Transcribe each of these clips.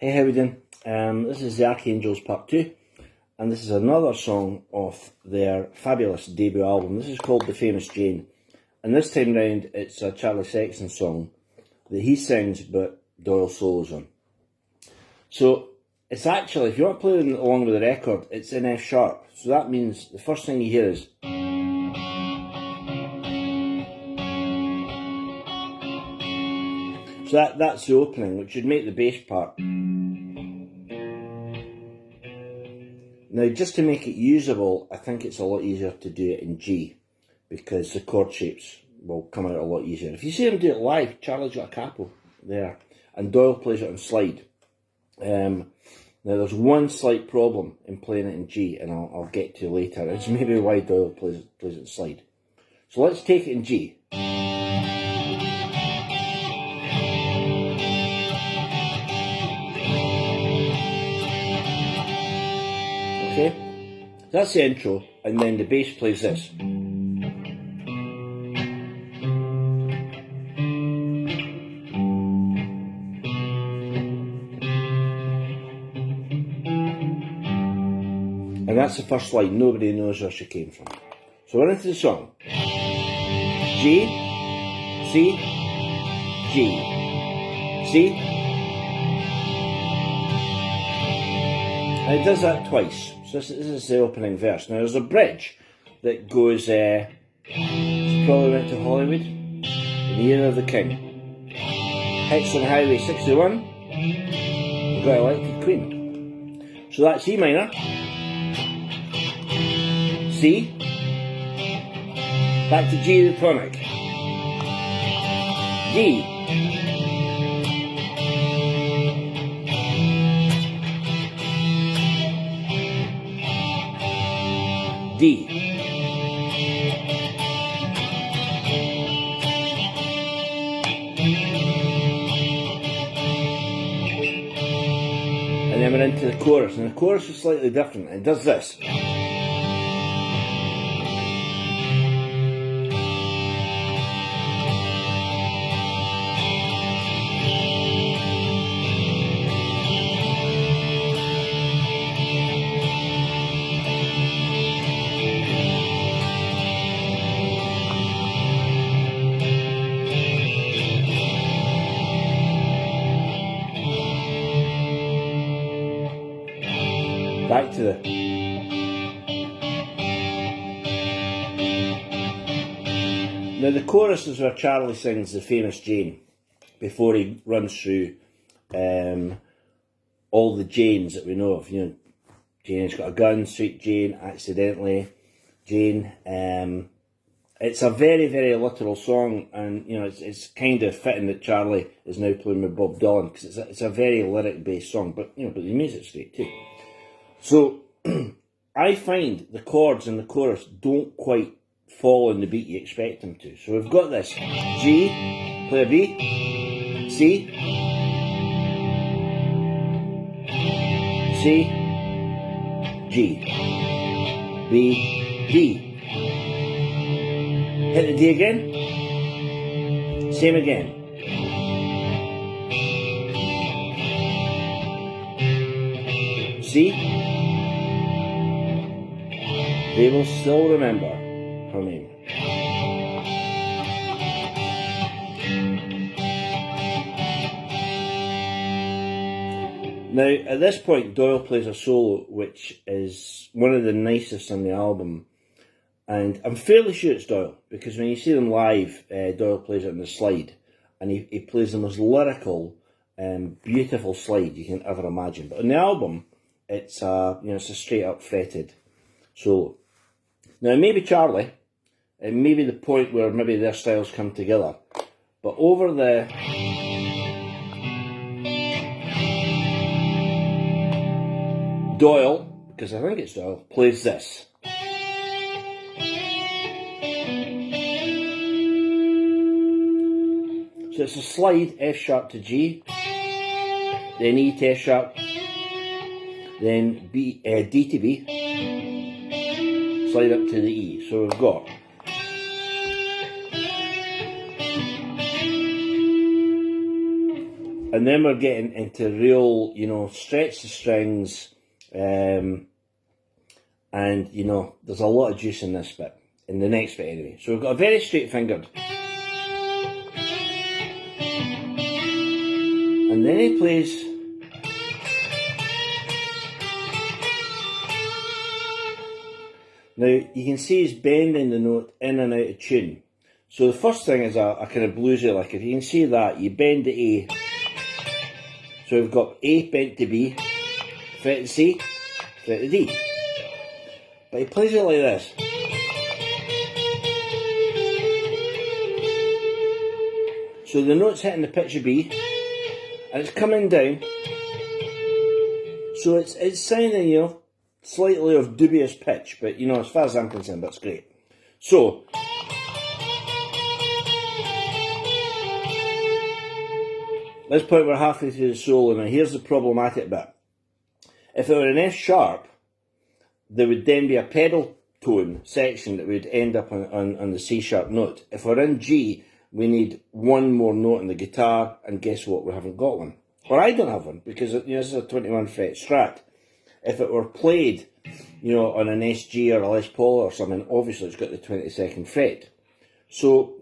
Hey, how we doing? This is the Arcangels Part 2, and this is another song off their fabulous debut album. This is called The Famous Jane, and this time round it's a Charlie Sexton song that he sings but Doyle solos on. So it's actually, if you want to play along with the record, it's in F sharp. So that means the first thing you hear is so that's the opening, which would make the bass part. Now, just to make it usable, I think it's a lot easier to do it in G, because the chord shapes will come out a lot easier. If you see him do it live, Charlie's got a capo there, and Doyle plays it on slide. Now, there's one slight problem in playing it in G, and I'll get to later. It's maybe why Doyle plays it on slide. So let's take it in G. Okay, that's the intro, and then the bass plays this. And that's the first line, nobody knows where she came from. So we're into the song. G, C, G, C. And it does that twice. So this is the opening verse. Now there's a bridge that goes, she probably went to Hollywood in the year of the King. Hits on Highway 61, got elected Queen. So that's E minor, C, back to G the tonic, D, D, and then we're into the chorus, and the chorus is slightly different. It does this. Back to the... Now the chorus is where Charlie sings The Famous Jane before he runs through all the Janes that we know of. You know, Jane's got a gun, Sweet Jane, Accidentally, Jane. It's a very, very literal song, and you know it's kind of fitting that Charlie is now playing with Bob Dylan, because it's a very lyric-based song, but you know, but the music's great too. So, I find the chords in the chorus don't quite fall on the beat you expect them to. So we've got this G, play a B, C, C, G, B, D. Hit the D again, same again. C. They will still remember her name. Now, at this point, Doyle plays a solo, which is one of the nicest on the album. And I'm fairly sure it's Doyle, because when you see them live, Doyle plays it on the slide. And he plays the most lyrical, beautiful slide you can ever imagine. But on the album, it's it's a straight up fretted solo. Now, maybe Charlie, and maybe the point where maybe their styles come together, but over the Doyle, because I think it's Doyle, plays this. So it's a slide, F sharp to G, then E to F sharp, then B, D to B, slide up to the E. So we've got And then we're getting into real, you know, stretch the strings, and, you know, there's a lot of juice in this bit, in the next bit anyway. So we've got a very straight fingered. And then he plays. Now, you can see he's bending the note in and out of tune. So the first thing is a kind of bluesy lick. If you can see that, you bend the A. So we've got A bent to B, fret to C, fret to D. But he plays it like this. So the note's hitting the pitch of B, and it's coming down. So it's sounding, you know, slightly of dubious pitch, but you know, as far as I'm concerned, that's great. So at this point we're halfway through the solo. Now here's the problematic bit. If it were an F sharp, there would then be a pedal tone section that would end up on the C sharp note. If we're in G, we need one more note on the guitar, and guess what? We haven't got one. Or I don't have one, because, you know, this is a 21 fret Strat. If it were played, you know, on an SG or a Les Paul or something, obviously it's got the 22nd fret. So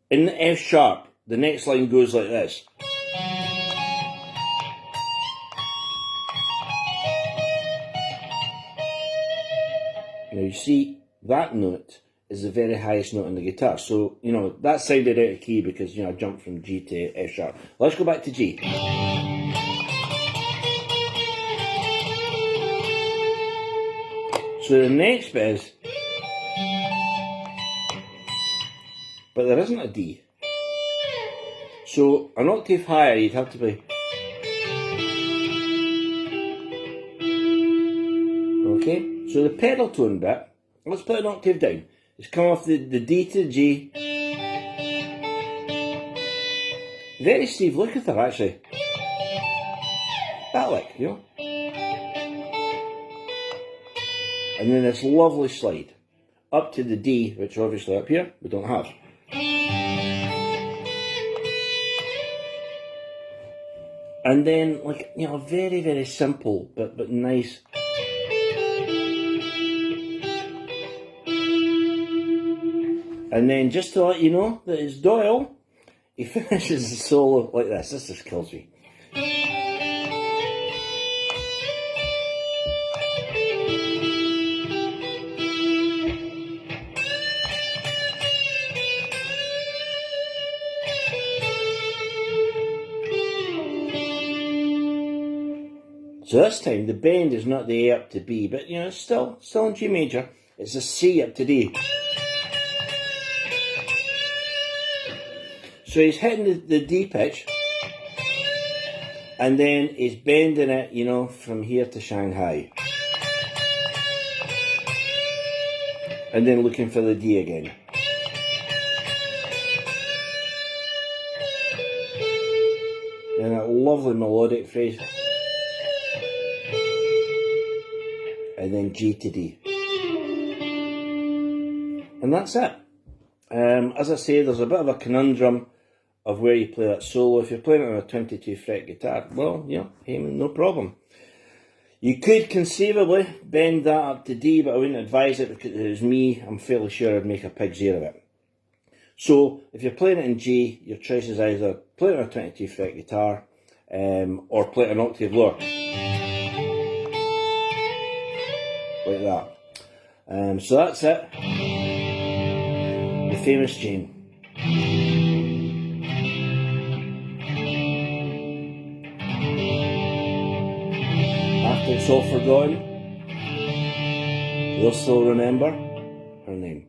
in the F sharp, the next line goes like this. Now you see, that note is the very highest note on the guitar. So, you know, that sounded out of key because, you know, I jumped from G to F sharp. Let's go back to G. So the next bit is, but there isn't a D. So an octave higher, you'd have to play. Okay, so the pedal tone bit, let's put an octave down. It's come off the D to the G. Very Steve Lukather, actually. That lick, you know. And then this lovely slide up to the D, which obviously up here we don't have. And then, like, you know, very, very simple but nice. And then, just to let you know that it's Doyle, he finishes the solo like this. This just kills me. So this time the bend is not the A up to B, but you know, it's still in G major. It's a C up to D. So he's hitting the D pitch, and then he's bending it, you know, from here to Shanghai. And then looking for the D again. And that lovely melodic phrase. And then G to D. And that's it. As I say, there's a bit of a conundrum of where you play that solo. If you're playing it on a 22 fret guitar, well, you know, hey, no problem. You could conceivably bend that up to D, but I wouldn't advise it because it was me. I'm fairly sure I'd make a pig's ear of it. So if you're playing it in G, your choice is either play it on a 22 fret guitar, or play it an octave lower. Like that. So that's it. The famous Jane. After it's all forgotten, you'll still remember her name.